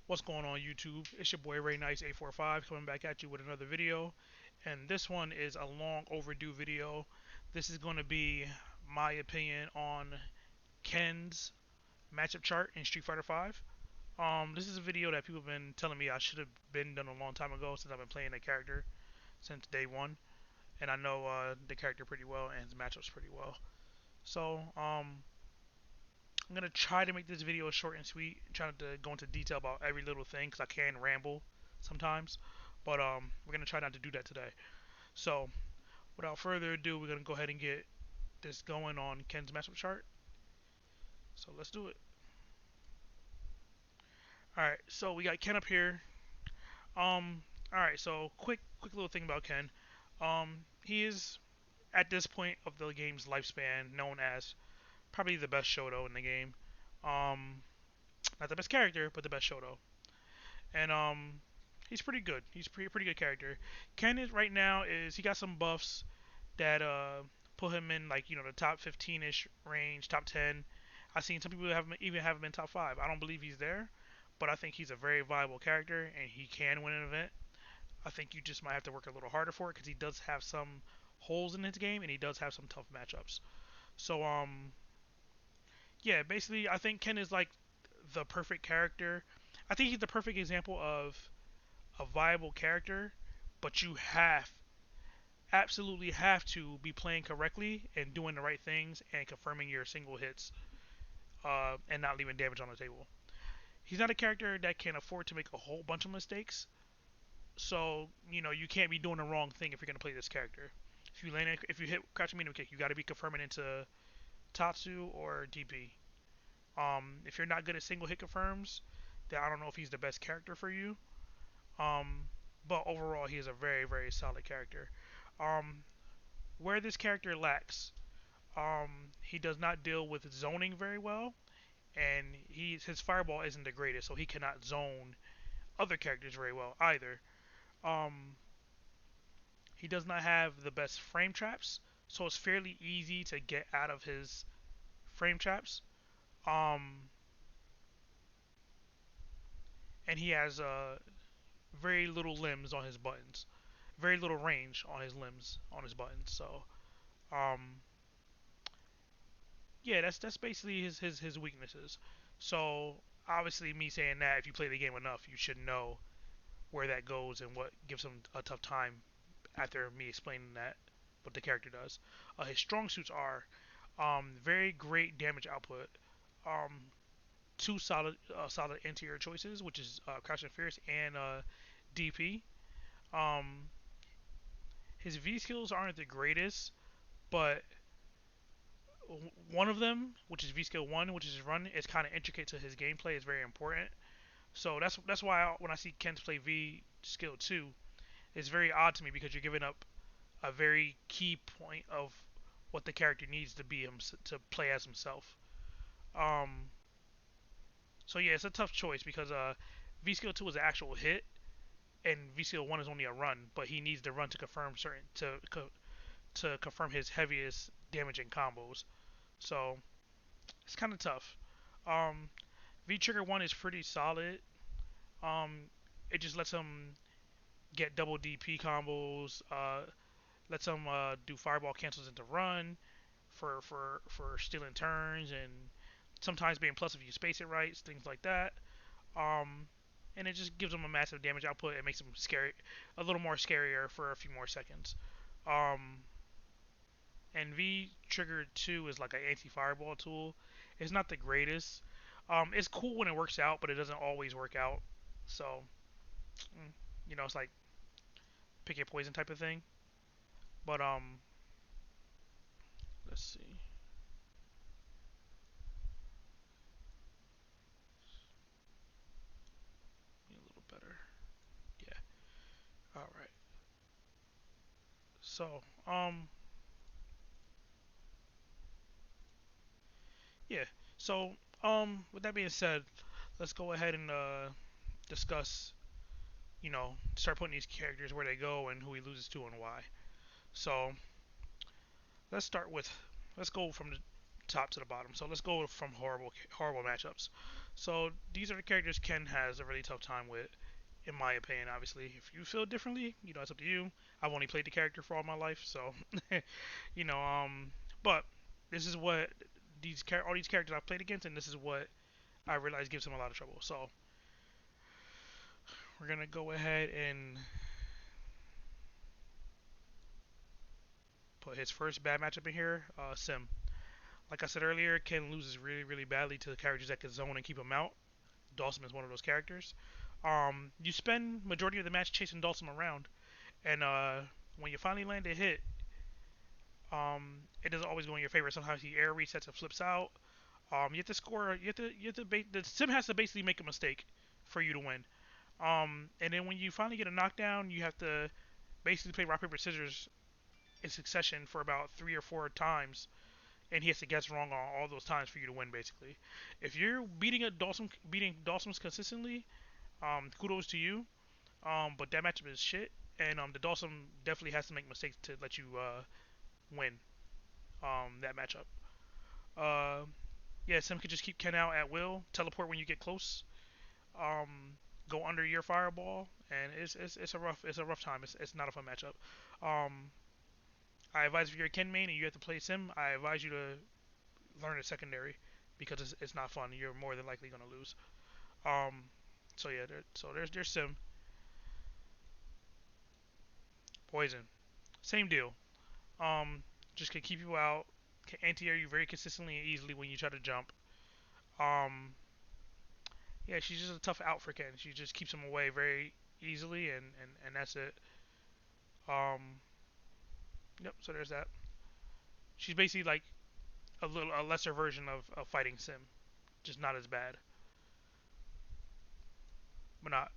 What's going on YouTube? It's your boy Ray Nice 845 coming back at you with another video. And this one is a long overdue video. This is going to be my opinion on Ken's matchup chart in Street Fighter 5. This is a video that people have been telling me I should have been done a long time ago since I've been playing the character since day one. And I know the character pretty well and his matchups pretty well. So, I'm gonna try to make this video short and sweet, trying to go into detail about every little thing because I can ramble sometimes. But we're gonna try not to do that today. So without further ado, we're gonna go ahead and get this going on Ken's matchup chart. So let's do it. All right, so we got Ken up here. All right, so quick little thing about Ken. He is at this point of the game's lifespan known as probably the best Shoto in the game. Um, Not the best character, but the best Shoto. And he's pretty good. He's pretty good character. Ken is right now is he got some buffs that put him in like the top 15ish range, top 10. I've seen some people even have him in top 5. I don't believe he's there, but I think he's a very viable character and he can win an event. I think you just might have to work a little harder for it because he does have some holes in his game and he does have some tough matchups. So yeah, basically I think Ken is like the perfect character. I think he's the perfect example of a viable character, but you absolutely have to be playing correctly and doing the right things and confirming your single hits and not leaving damage on the table. He's not a character that can afford to make a whole bunch of mistakes, so you can't be doing the wrong thing if you're gonna play this character. If you hit crouching medium kick, you got to be confirming into Tatsu or DP. If you're not good at single hit confirms, then I don't know if he's the best character for you. Um, but overall, he is a very solid character. Um, where this character lacks, he does not deal with zoning very well, and his fireball isn't the greatest, so he cannot zone other characters very well either. Um, he does not have the best frame traps, so it's fairly easy to get out of his frame traps. Um, and he has very little limbs on his buttons, very little range on his limbs on his buttons. So um, yeah, that's basically his weaknesses. So obviously, me saying that, if you play the game enough, you should know where that goes and what gives him a tough time. After me explaining that, what the character does, his strong suits are very great damage output, um, two solid interior choices, which is Crouch and Fierce and DP. Um, his V skills aren't the greatest, but one of them, which is V skill one, which is his run, is kind of intricate to his gameplay. It's very important. So that's why when I see Kent play V skill two, it's very odd to me because you're giving up a very key point of what the character needs to be to play as himself. Um, so yeah, it's a tough choice because V skill two is an actual hit, and V skill one is only a run, but he needs the run to confirm to confirm his heaviest damaging combos. So it's kind of tough. Um, V trigger one is pretty solid. Um, it just lets him get double DP combos. Lets him do fireball cancels into run for stealing turns and sometimes being plus if you space it right, things like that. Um, and it just gives him a massive damage output. It makes him scary, a little more scarier for a few more seconds. Um, and V trigger 2 is like an anti-fireball tool. It's not the greatest. It's cool when it works out, but it doesn't always work out. So, mm, it's like pick your poison type of thing. But let's see, a little better. Yeah. All right. So, yeah. So, with that being said, let's go ahead and discuss. Start putting these characters where they go and who he loses to and why. So, let's start with. Let's go from top to the bottom. So let's go from horrible matchups. So these are the characters Ken has a really tough time with, in my opinion. Obviously, if you feel differently, it's up to you. I've only played the character for all my life, so you know. But this is what all these characters I've played against, and this is what I realize gives him a lot of trouble. So we're gonna go ahead and put his first bad matchup in here. Sim. Like I said earlier, Ken loses really, really badly to the characters that can zone and keep him out. Dawson is one of those characters. You spend majority of the match chasing Dawson around, and when you finally land a hit, it doesn't always go in your favor. Sometimes he air resets and flips out. You have to score. The sim has to basically make a mistake for you to win. And then when you finally get a knockdown, you have to basically play rock paper scissors in succession for about 3 or 4 times, and he has to guess wrong on all those times for you to win. Basically, if you're beating Dawson's consistently, kudos to you. But that matchup is shit, and the Dawson definitely has to make mistakes to let you win that matchup. Uh, yeah, Sim could just keep Ken out at will, teleport when you get close, go under your fireball, and it's a rough time. It's not a fun matchup. Um, I advise if you're a Ken main and you have to play Sim, I advise you to learn a secondary because it's not fun. You're more than likely gonna lose. Um, so yeah, there's Sim. Poison, same deal. Um, just can keep you out, can anti-air you very consistently and easily when you try to jump. Um, yeah, she's just a tough out for Ken. She just keeps him away very easily, and that's it. Um, yep. So there's that. She's basically like a lesser version of fighting Sim, just not as bad, but not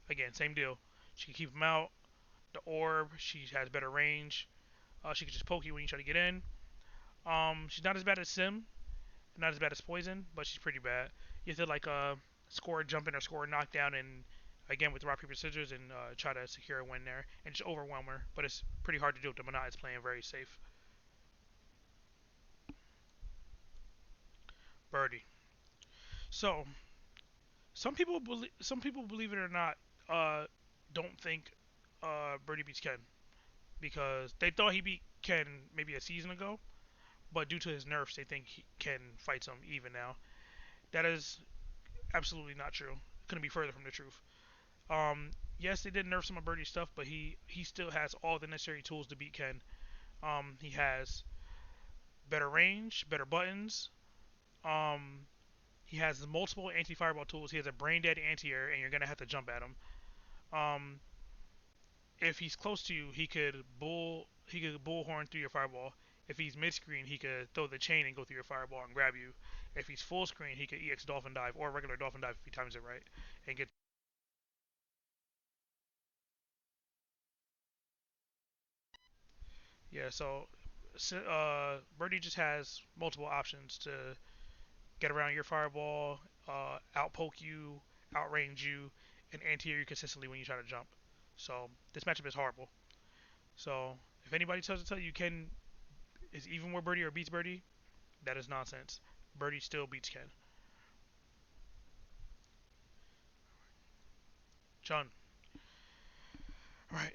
again same deal. She can keep him out. The orb, she has better range. She can just poke you when you try to get in. She's not as bad as Sim, not as bad as Poison, but she's pretty bad. You have to like score a jump in or score a knockdown, and again with rock paper scissors and try to secure a win there and just overwhelm her. But it's pretty hard to do. The Monat is playing very safe. Birdie. So some people believe it or not, uh, don't think Birdie beats Ken because they thought he beat Ken maybe a season ago, but due to his nerfs, they think Ken fights him even now. That is absolutely not true. Couldn't be further from the truth. Yes, they did nerf some of Birdie's stuff, but he still has all the necessary tools to beat Ken. He has better range, better buttons. Um, he has multiple anti-fireball tools. He has a brain dead anti-air, and you're gonna have to jump at him. Um, if he's close to you, he could bullhorn through your fireball. If he's mid screen, he could throw the chain and go through your fireball and grab you. If he's full screen, he could EX dolphin dive or regular dolphin dive if he times it right and get. Yeah, so Birdie just has multiple options to get around your fireball, outpoke you, outrange you, and anti-air you consistently when you try to jump. So this matchup is horrible. So if anybody tell you Ken is even with Birdie or beats Birdie, that is nonsense. Birdie still beats Ken. Chun. All right.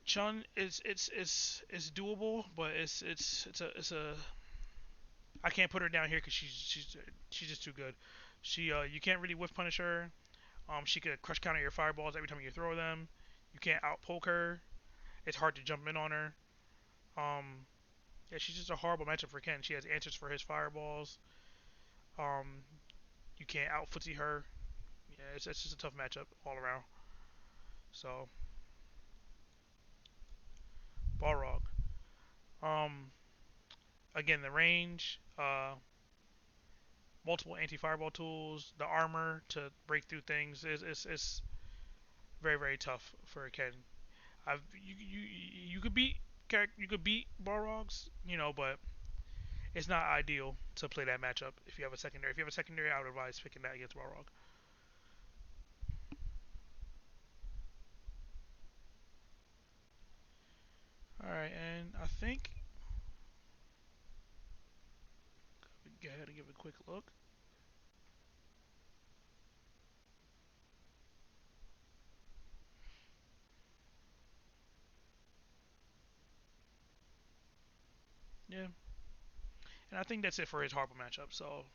Chun is it's doable, but it's a I can't put her down here because she's just too good. You can't really whiff punish her. She could crush counter your fireballs every time you throw them. You can't outpoke her. It's hard to jump in on her. Um, yeah, she's just a horrible matchup for Ken. She has answers for his fireballs. Um, you can't out footsie her. Yeah, it's just a tough matchup all around. So Balrog. Um, again the range. Multiple anti-fireball tools. The armor to break through things is very very tough for Ken. You could beat Balrogs, but it's not ideal to play that matchup if you have a secondary. If you have a secondary, I would advise picking that against Balrog. All right, and I think quick look. Yeah, and I think that's it for his horrible matchup. So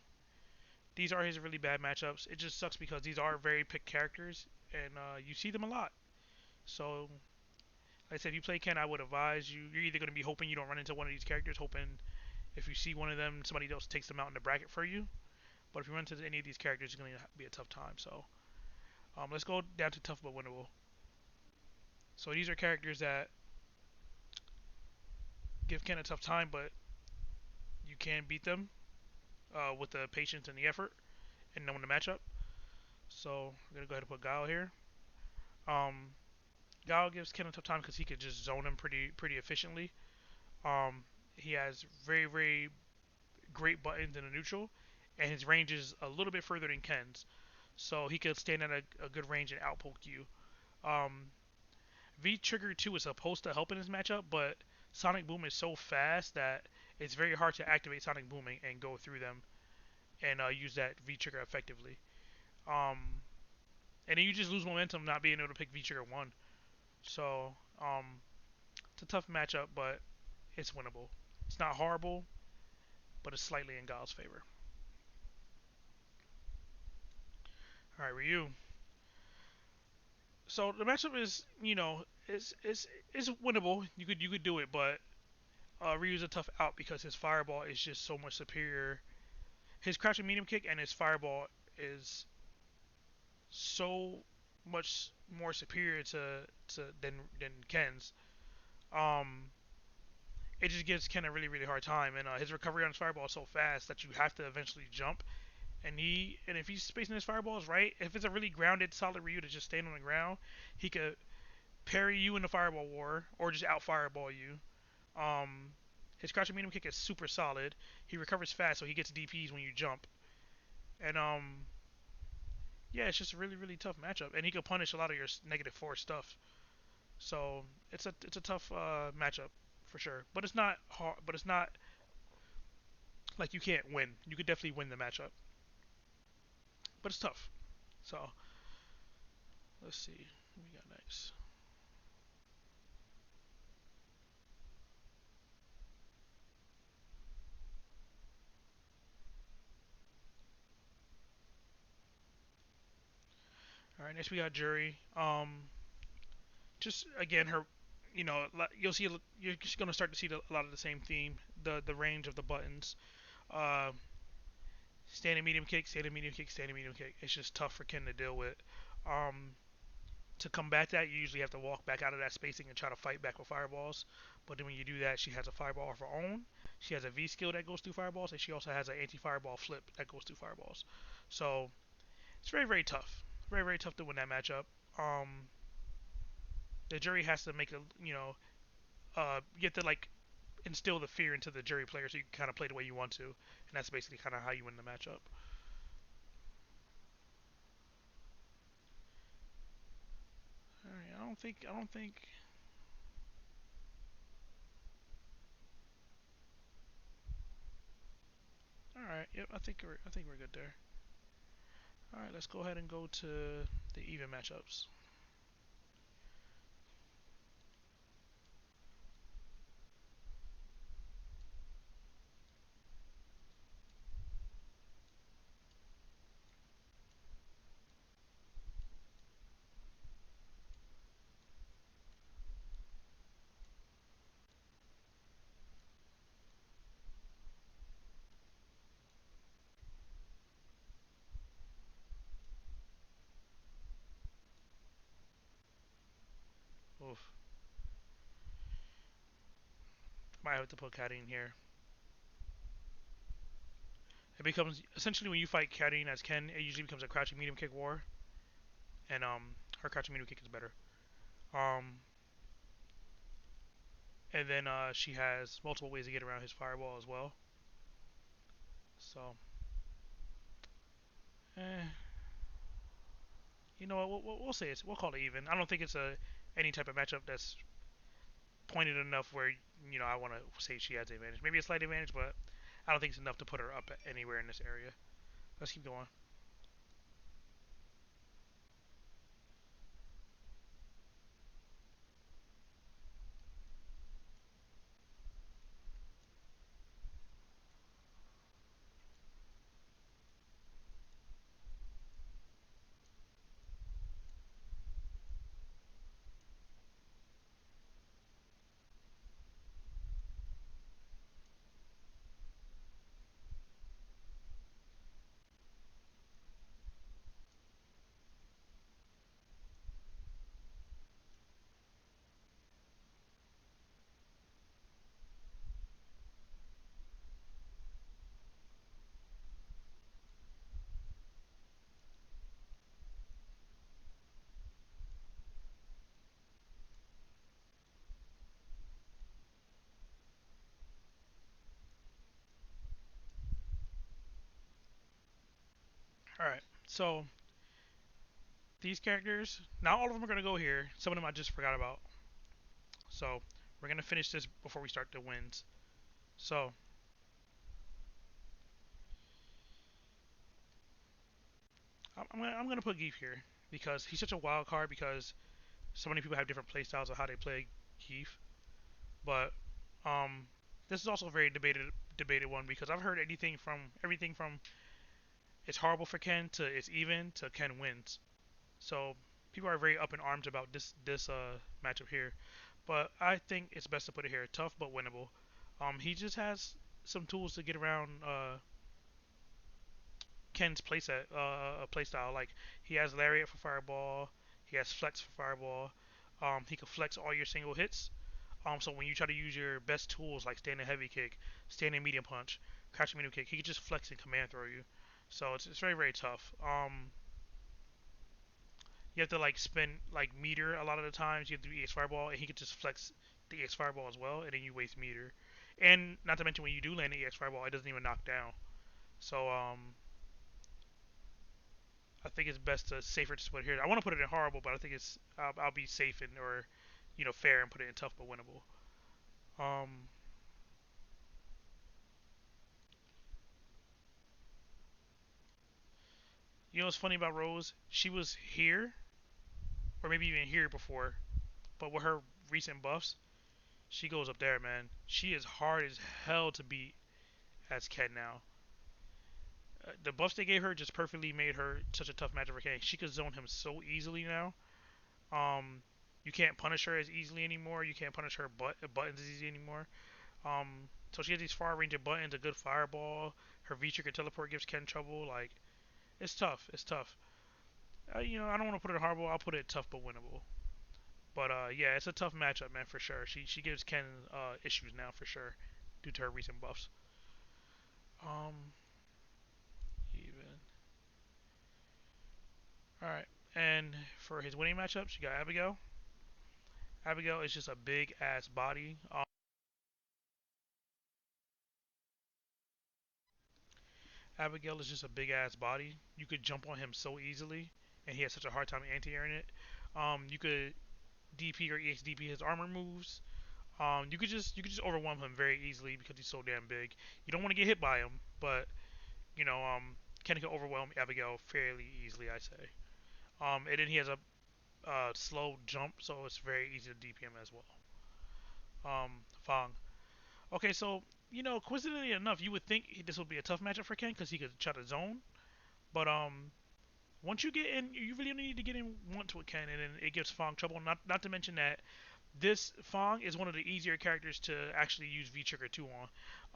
these are his really bad matchups. It just sucks because these are very picked characters, and you see them a lot. So, like I said, if you play Ken, I would advise you. You're either going to be hoping you don't run into one of these characters, hoping if you see one of them, somebody else takes them out in the bracket for you. But if you run into any of these characters, it's going to be a tough time. So, let's go down to tough but winnable. So these are characters that give Ken a tough time, but you can beat them with the patience and the effort and knowing the matchup. So I'm gonna go ahead and put Guile here. Um, Guile gives Ken a tough time because he could just zone him pretty efficiently. Um, he has very great buttons in the neutral, and his range is a little bit further than Ken's. So he could stand at a good range and outpoke you. Um, V Trigger 2 is supposed to help in this matchup, but Sonic Boom is so fast that it's very hard to activate Sonic Booming and go through them and use that V Trigger effectively. Um, and then you just lose momentum not being able to pick V Trigger 1. So it's a tough matchup, but it's winnable. It's not horrible, but it's slightly in Gal's favor. All right, Ryu. So the matchup is, is winnable. You could do it, but Ryu's a tough out because his fireball is just so much superior. His crouching medium kick and his fireball is so much more superior than Ken's. Um, it just gives Ken a really hard time, and his recovery on his fireball is so fast that you have to eventually jump. And if he's spacing his fireballs right, if it's a really grounded, solid Ryu to just stand on the ground, he could parry you in the fireball war or just out fireball you. Um, his crouching medium kick is super solid. He recovers fast, so he gets DPS when you jump. And yeah, it's just a really tough matchup, and he can punish a lot of your -4 stuff. So it's a tough matchup for sure. But it's not hard. But it's not like you can't win. You could definitely win the matchup, but it's tough. So let's see what we got next. All right, next we got Jury. Just again her, you'll see you're just gonna start to see a lot of the same theme. The range of the buttons. Uh, Standing medium kick, standing medium kick, standing medium kick. It's just tough for Ken to deal with. Um, to combat that, you usually have to walk back out of that spacing and try to fight back with fireballs. But then when you do that, she has a fireball of her own. She has a V skill that goes through fireballs, and she also has an anti-fireball flip that goes through fireballs. So it's very tough. Very tough to win that matchup. Um, the jury has to make a you have to like instill the fear into the jury player so you can kind of play the way you want to, and that's basically kind of how you win the matchup. All right, I don't think. All right, yep, I think we're good there. All right, let's go ahead and go to the even matchups. Oof, might have to put Kadine here. It becomes essentially when you fight Kadine as Ken, it usually becomes a crouching medium kick war, and her crouching medium kick is better. Um, and then she has multiple ways to get around his fireball as well. So, eh, you know what? We'll say we'll call it even. I don't think it's a any type of matchup that's pointed enough where I want to say she has the advantage. Maybe a slight advantage, but I don't think it's enough to put her up anywhere in this area. Let's keep going. All right. So these characters, not all of them are gonna go here. Some of them I just forgot about. So we're gonna finish this before we start the wins. So I'm gonna put Geef here because he's such a wild card because so many people have different play styles of how they play Geef. But um, this is also a very debated one because I've heard anything from everything from it's horrible for Ken to it's even to Ken wins. So people are very up in arms about this matchup here. But I think it's best to put it here. Tough but winnable. He just has some tools to get around Ken's playstyle. Like he has Lariat for Fireball, he has Flex for Fireball. He can flex all your single hits. So when you try to use your best tools like standing heavy kick, standing medium punch, crouching medium kick, he can just flex and command throw you. So it's very very tough. You have to like spend like meter a lot of the times. You have to do EX Fireball, and he could just flex the EX Fireball as well, and then you waste meter. And not to mention when you do land the EX Fireball, it doesn't even knock down. So I think it's best to safer to put it here. I want to put it in horrible, but I think I'll be safe and or fair and put it in tough but winnable. Um, you know what's funny about Rose? She was here, or maybe even here before, but with her recent buffs, she goes up there, man. She is hard as hell to beat as Ken now. The buffs they gave her just perfectly made her such a tough matchup for Ken. She could zone him so easily now. Um, you can't punish her as easily anymore. You can't punish her buttons as easy anymore. So she has these far range of buttons, a good fireball. Her V-trigger teleport gives Ken trouble. Like it's tough. It's tough. I don't want to put it horrible. I'll put it tough but winnable. But yeah, it's a tough matchup, man, for sure. She gives Ken issues now for sure, due to her recent buffs. Um, even. All right, and for his winning matchups, you got Abigail. Abigail is just a big ass body. Abigail is just a big ass body. You could jump on him so easily, and he has such a hard time anti-airing it. You could DP or EXDP his armor moves. You could just overwhelm him very easily because he's so damn big. You don't want to get hit by him, but Kenny can overwhelm Abigail fairly easily, I say. And then he has a slow jump, so it's very easy to DP him as well. Fang. Okay, so coincidentally enough, you would think this would be a tough matchup for Ken because he could try to zone, but once you get in, you really only need to get in once with Ken, and then it gives Fang trouble. Not to mention that this Fang is one of the easier characters to actually use V Trigger 2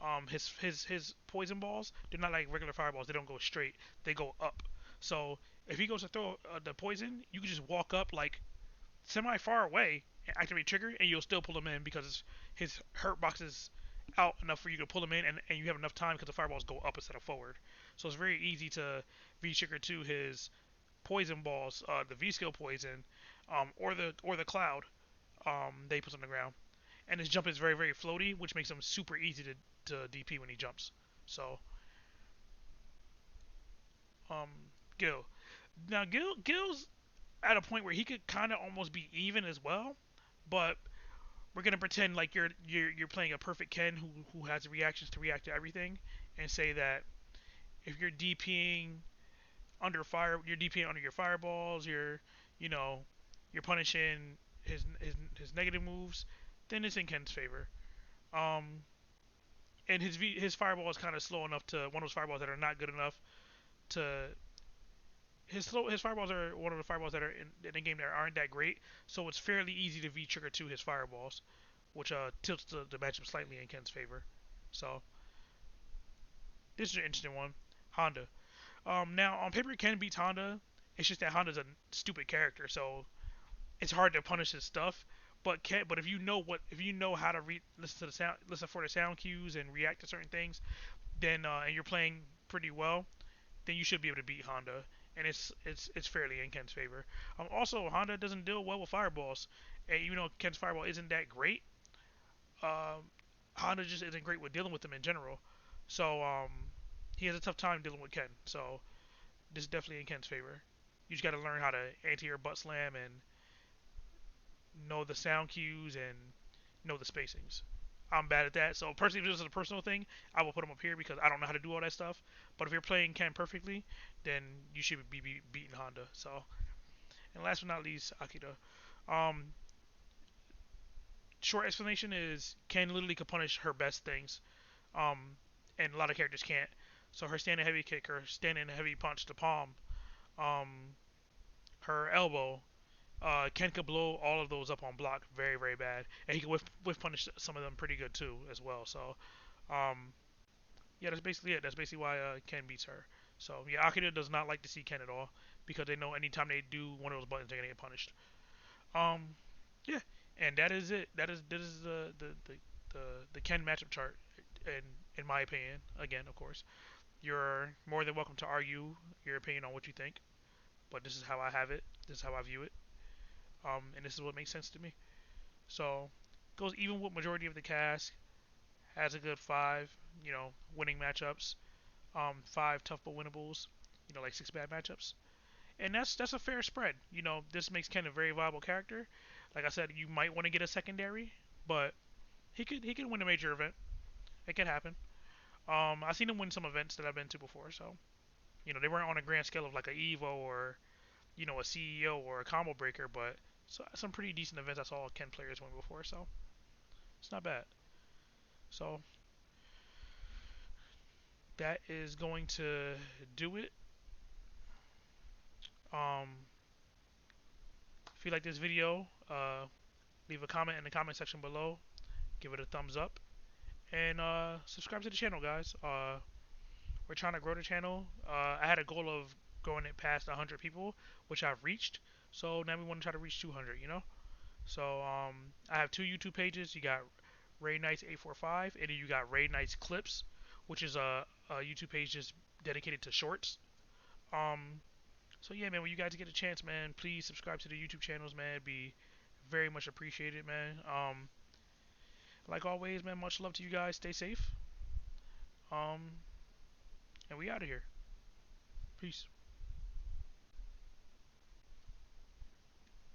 on. His poison balls, they're not like regular fireballs. They don't go straight. They go up. So if he goes to throw the poison, you can just walk up like semi far away and activate trigger, and you'll still pull him in because his hurt box is out enough for you to pull him in, and you have enough time because the fireballs go up instead of forward. So it's very easy to V trigger to his poison balls, the V skill poison, or the cloud that he puts on the ground. And his jump is very very floaty, which makes him super easy to DP when he jumps. So um, Gil. Now Gil's at a point where he could kind of almost be even as well, but we're gonna pretend like you're playing a perfect Ken who has reactions to react to everything, and say that if you're DPing under fire, you're DPing under your fireballs, you know, you're punishing his negative moves, then it's in Ken's favor. Um, and his fireball is kind of slow enough to one of those fireballs that are not good enough to his fireballs are one of the fireballs that are in the game that aren't that great, so it's fairly easy to V trigger to his fireballs, which tilts the matchup slightly in Ken's favor. So this is an interesting one. Honda. Now on paper Ken beats Honda. It's just that Honda's a stupid character, so it's hard to punish his stuff. But if you know how to listen to the sound, listen for the sound cues and react to certain things, then and you're playing pretty well, then you should be able to beat Honda, and it's fairly in Ken's favor. Also, Honda doesn't deal well with fireballs, and even though Ken's fireball isn't that great, um, Honda just isn't great with dealing with them in general. So he has a tough time dealing with Ken. So this is definitely in Ken's favor. You just got to learn how to anti-air butt slam and know the sound cues and know the spacings. I'm bad at that. So personally, if this is a personal thing, I will put him up here because I don't know how to do all that stuff. But if you're playing Ken perfectly, then you should be beating Honda. So, and last but not least, Akita. Um, Short explanation is Ken literally could punish her best things, and a lot of characters can't. So her standing heavy kick, her standing heavy punch to palm, um, her elbow, Ken could blow all of those up on block very, very bad, and he can whiff punish some of them pretty good too as well. So, um, yeah, that's basically it. That's basically why Ken beats her. So yeah, Akira does not like to see Ken at all because they know anytime they do one of those buttons, they're gonna get punished. Um, yeah, and that is it. That is the Ken matchup chart, in my opinion. Again, of course, you're more than welcome to argue your opinion on what you think, but this is how I have it. This is how I view it. And this is what makes sense to me. So goes even with majority of the cast. Has a good five, winning matchups. Five tough but winnables. Like six bad matchups. And that's a fair spread. This makes Ken a very viable character. Like I said, you might want to get a secondary, but he could win a major event. It could happen. I've seen him win some events that I've been to before, so they weren't on a grand scale of like a Evo or a CEO or a combo breaker, but some pretty decent events I saw Ken players win before, so it's not bad. So that is going to do it. Um, if you like this video, leave a comment in the comment section below. Give it a thumbs up and subscribe to the channel, guys. We're trying to grow the channel. I had a goal of growing it past 100 people, which I've reached. So now we want to try to reach 200. So I have two YouTube pages. You got Raid Knights 845, and then you got Raid Knights Clips, which is a YouTube page just dedicated to shorts. Um, so yeah, man, when you guys get a chance, man, please subscribe to the YouTube channels, man. It'd be very much appreciated, man. Like always, man, much love to you guys. Stay safe. And we out of here. Peace.